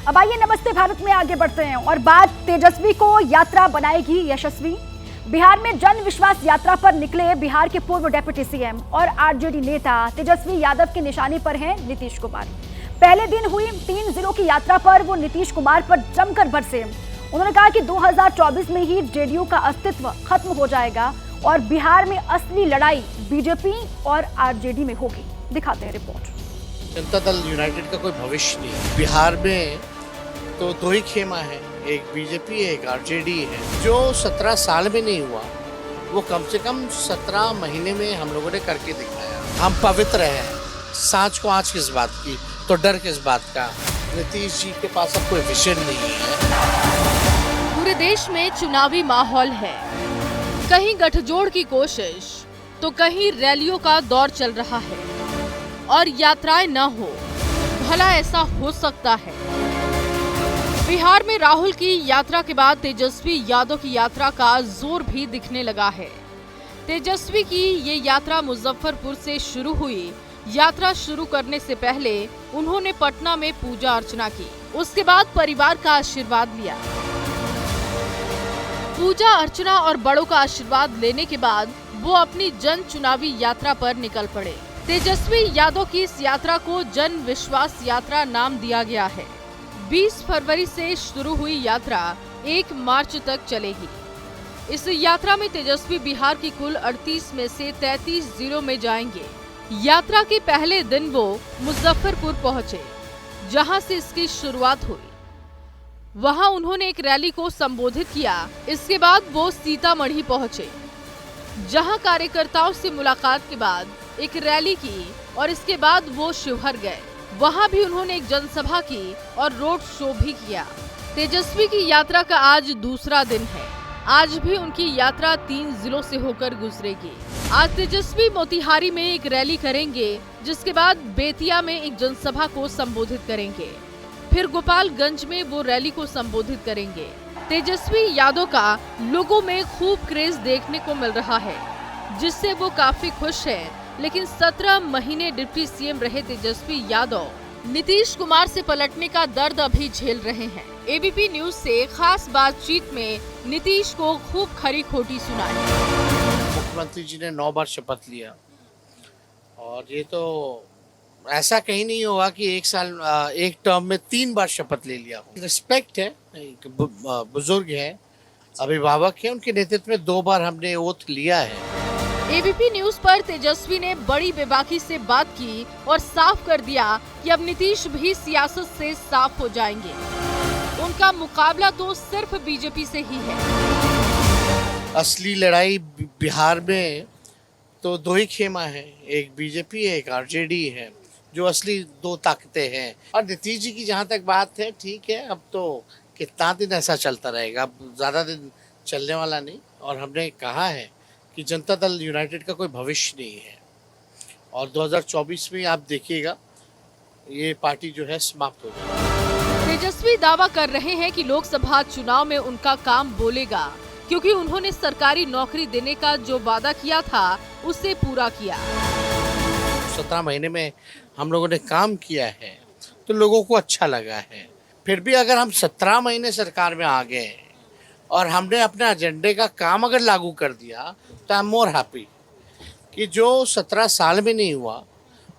अब आइए नमस्ते भारत में आगे बढ़ते हैं और बात तेजस्वी को यात्रा बनाएगी यशस्वी। बिहार में जन विश्वास यात्रा पर निकले बिहार के पूर्व डिप्टी सीएम और आरजेडी नेता तेजस्वी यादव के निशाने पर हैं नीतीश कुमार। पहले दिन हुई 3 जिलों की यात्रा पर वो नीतीश कुमार पर जमकर बरसे। उन्होंने कहा कि 2024 में ही जेडीयू का अस्तित्व खत्म हो जाएगा और बिहार में असली लड़ाई बीजेपी और आरजेडी में होगी। दिखाते हैं रिपोर्ट। जनता दल यूनाइटेड का कोई भविष्य नहीं है। बिहार में तो 2 ही खेमा है, एक बीजेपी है, एक आरजेडी है। जो 17 साल में नहीं हुआ वो कम से कम 17 महीने में हम लोगों ने करके दिखाया। हम पवित्र हैं, सांच को आँच किस बात की, तो डर किस बात का। नीतीश जी के पास अब कोई विजन नहीं है। पूरे देश में चुनावी माहौल है, कहीं गठजोड़ की कोशिश तो कहीं रैलियों का दौर चल रहा है और यात्राएं न हो, भला ऐसा हो सकता है। बिहार में राहुल की यात्रा के बाद तेजस्वी यादव की यात्रा का जोर भी दिखने लगा है। तेजस्वी की ये यात्रा मुजफ्फरपुर से शुरू हुई। यात्रा शुरू करने से पहले उन्होंने पटना में पूजा अर्चना की, उसके बाद परिवार का आशीर्वाद लिया। पूजा अर्चना और बड़ों का आशीर्वाद लेने के बाद वो अपनी जन चुनावी यात्रा पर निकल पड़े। तेजस्वी यादव की इस यात्रा को जन विश्वास यात्रा नाम दिया गया है। 20 फरवरी से शुरू हुई यात्रा 1 मार्च तक चलेगी। इस यात्रा में तेजस्वी बिहार की कुल 38 में से 33 जिलों में जाएंगे। यात्रा के पहले दिन वो मुजफ्फरपुर पहुंचे, जहां से इसकी शुरुआत हुई। वहां उन्होंने एक रैली को संबोधित किया। इसके बाद वो सीतामढ़ी पहुंचे, जहां कार्यकर्ताओं से मुलाकात के बाद एक रैली की और इसके बाद वो शिवहर गए। वहां भी उन्होंने एक जनसभा की और रोड शो भी किया। तेजस्वी की यात्रा का आज दूसरा दिन है। आज भी उनकी यात्रा 3 जिलों से होकर गुजरेगी। आज तेजस्वी मोतिहारी में एक रैली करेंगे, जिसके बाद बेतिया में एक जनसभा को संबोधित करेंगे। फिर गोपालगंज में वो रैली को संबोधित करेंगे। तेजस्वी यादव का लोगों में खूब क्रेज देखने को मिल रहा है, जिससे वो काफी खुश हैं। लेकिन 17 महीने डिप्टी सीएम रहे तेजस्वी यादव नीतीश कुमार से पलटने का दर्द अभी झेल रहे हैं। एबीपी न्यूज से खास बातचीत में नीतीश को खूब खरी खोटी सुनाई। मुख्यमंत्री जी ने 9 बार शपथ लिया और ये तो ऐसा कहीं नहीं होगा कि एक टर्म में 3 बार शपथ ले लिया हो। रिस्पेक्ट है, बुजुर्ग है, अभिभावक है, उनके नेतृत्व में 2 बार हमने ओथ लिया है। एबीपी न्यूज पर तेजस्वी ने बड़ी बेबाकी से बात की और साफ कर दिया कि अब नीतीश भी सियासत से साफ हो जाएंगे। उनका मुकाबला तो सिर्फ बीजेपी से ही है। असली लड़ाई बिहार में तो 2 ही खेमा है, एक बीजेपी है, एक आरजेडी है, जो असली 2 ताकतें हैं। और नीतीश जी की जहाँ तक बात है, ठीक है, अब तो कितना दिन ऐसा चलता रहेगा, अब ज्यादा दिन चलने वाला नहीं। और हमने कहा है कि जनता दल यूनाइटेड का कोई भविष्य नहीं है और 2024 में आप देखिएगा ये पार्टी जो है समाप्त हो जाएगी। तेजस्वी दावा कर रहे हैं कि लोकसभा चुनाव में उनका काम बोलेगा, क्योंकि उन्होंने सरकारी नौकरी देने का जो वादा किया था उसे पूरा किया। 17 महीने में हम लोगों ने काम किया है तो लोगों को अच्छा लगा है। फिर भी अगर हम 17 महीने सरकार में आ गए और हमने अपने एजेंडे का काम अगर लागू कर दिया तो आई एम मोर हैप्पी कि जो 17 साल में नहीं हुआ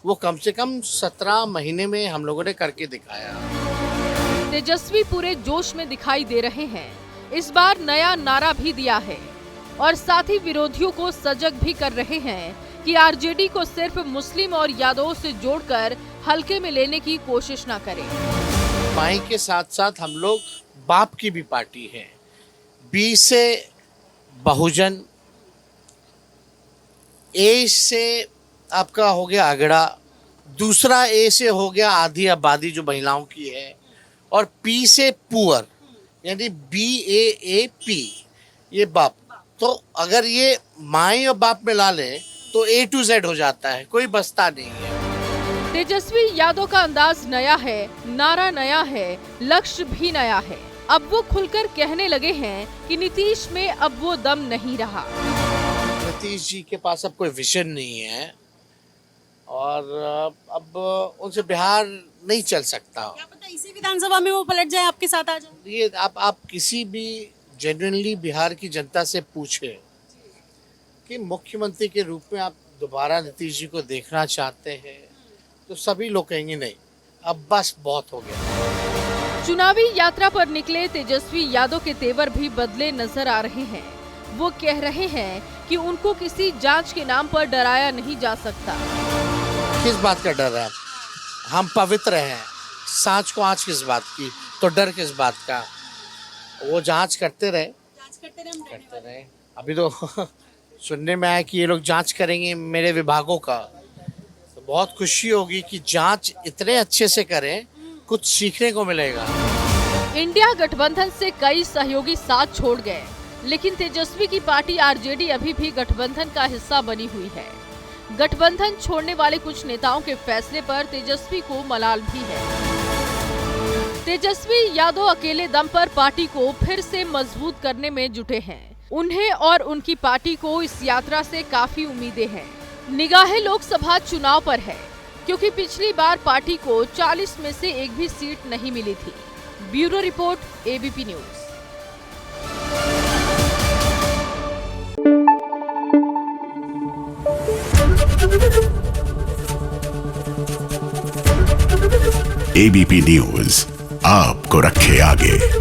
वो कम से कम 17 महीने में हम लोगों ने करके दिखाया। तेजस्वी पूरे जोश में दिखाई दे रहे हैं। इस बार नया नारा भी दिया है और साथ ही विरोधियों को सजग भी कर रहे हैं कि आरजेडी को सिर्फ मुस्लिम और यादवों से जोड़कर हल्के में लेने की कोशिश न करें। माई के साथ साथ हम लोग बाप की भी पार्टी है। बी से बहुजन, ए से आपका हो गया अगड़ा, दूसरा ए से हो गया आधी आबादी जो महिलाओं की है, और पी से पुअर यानी BAAP ये बाप। तो अगर ये माई और बाप मिला लें तो A to Z हो जाता है, कोई बचता नहीं है। तेजस्वी यादव का अंदाज नया है, नारा नया है, लक्ष्य भी नया है। अब वो खुलकर कहने लगे हैं कि नीतीश में अब वो दम नहीं रहा। नीतीश जी के पास अब कोई विजन नहीं है और अब उनसे बिहार नहीं चल सकता। क्या पता इसी विधानसभा में वो पलट जाए, आपके साथ आ जाए। ये आप किसी भी जेन्युइनली बिहार की जनता से पूछे कि मुख्यमंत्री के रूप में आप दोबारा नीतीश जी को देखना चाहते हैं, तो सभी लोग कहेंगे नहीं, अब बस बहुत हो गया। चुनावी यात्रा पर निकले तेजस्वी यादव के तेवर भी बदले नजर आ रहे हैं। वो कह रहे हैं कि उनको किसी जांच के नाम पर डराया नहीं जा सकता। किस बात का डर है? हम पवित्र हैं, सांच को आँच किस बात की, तो डर किस बात का? वो जांच करते रहे। अभी तो सुनने में आया कि ये लोग जांच करेंगे मेरे विभागों का, तो बहुत खुशी होगी कि जांच इतने अच्छे से करें, कुछ सीखने को मिलेगा। इंडिया गठबंधन से कई सहयोगी साथ छोड़ गए, लेकिन तेजस्वी की पार्टी आरजेडी अभी भी गठबंधन का हिस्सा बनी हुई है। गठबंधन छोड़ने वाले कुछ नेताओं के फैसले पर तेजस्वी को मलाल भी है। तेजस्वी यादव अकेले दम पर पार्टी को फिर से मजबूत करने में जुटे हैं। उन्हें और उनकी पार्टी को इस यात्रा से काफी उम्मीदें हैं। निगाहें लोकसभा चुनाव पर है, क्योंकि पिछली बार पार्टी को 40 में से एक भी सीट नहीं मिली थी। Bureau report, ABP news. ABP news आपको रखे आगे।